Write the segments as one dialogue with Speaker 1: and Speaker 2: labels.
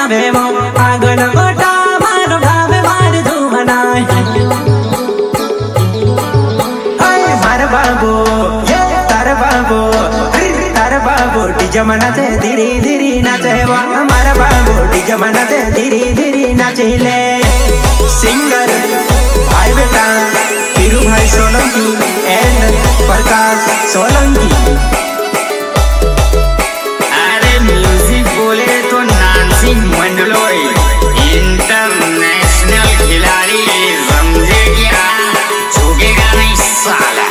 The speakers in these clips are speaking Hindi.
Speaker 1: नावे वो आगन गोटा मारो भावे मार धूमनाय मार बाबू ये तार बाबू डीजे मनाते धीरे धीरे नाचे वो मार बाबू डीजे मनाते धीरे धीरे नाचे ले सिंगर भाई बेटा पीरू भाई सोलंकी एंड प्रकाश सोलंकी।
Speaker 2: अरे म्यूजिक बोले तो नानसिंह मंडलोई इंटरनेशनल खिलाड़ी समझे क्या, झुकेगा नहीं साला।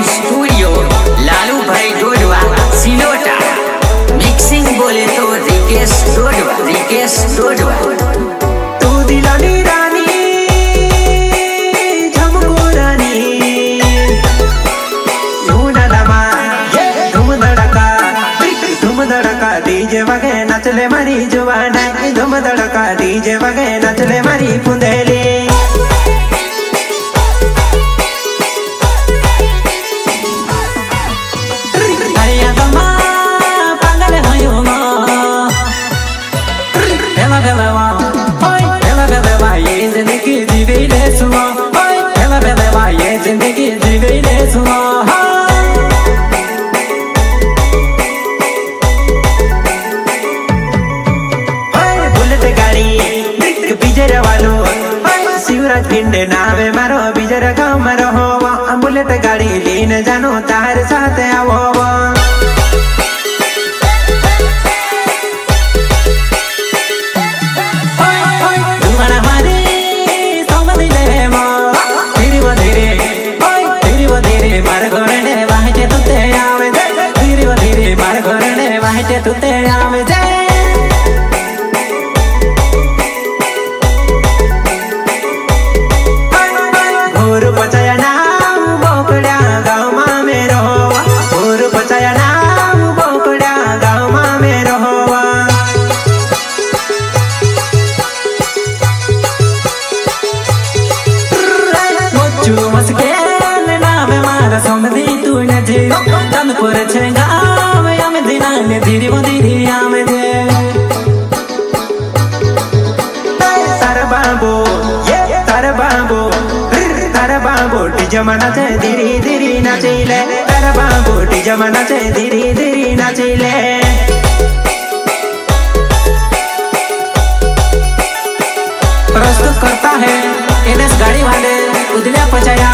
Speaker 2: स्टूडियो लालू भाई डोडवा सिलोटा, मिक्सिंग बोले तो रिकेश डोडवा।
Speaker 1: तू दिलानी रानी झमको रानी धूम धड़का डीजे वगे नचले मारी जुबाना धूम धड़का डीजे वगे नचले मारी पुंदेली। शिवराज पिंडे नावे मारो बिजर गाँव में रहो बुलेट गाड़ी लीन जानो तार साथ आवो तुते आवे जे घोर पचाया नाम बोकड़ा गाँव मां में रहो घोर पचाया नाम बोकड़ा गाँव मां में रहो मोचू मस्के नाम मारा समझी तू न जे तन पर छेगा धीरे वो धीरे आमे दे तार बाबू डीजे मनाते धीरे धीरे नाचैले तार बाबू डीजे मनाते धीरे धीरे नाचैले। प्रस्तुत करता है NS गाड़ी वाले उदल्या पचाया।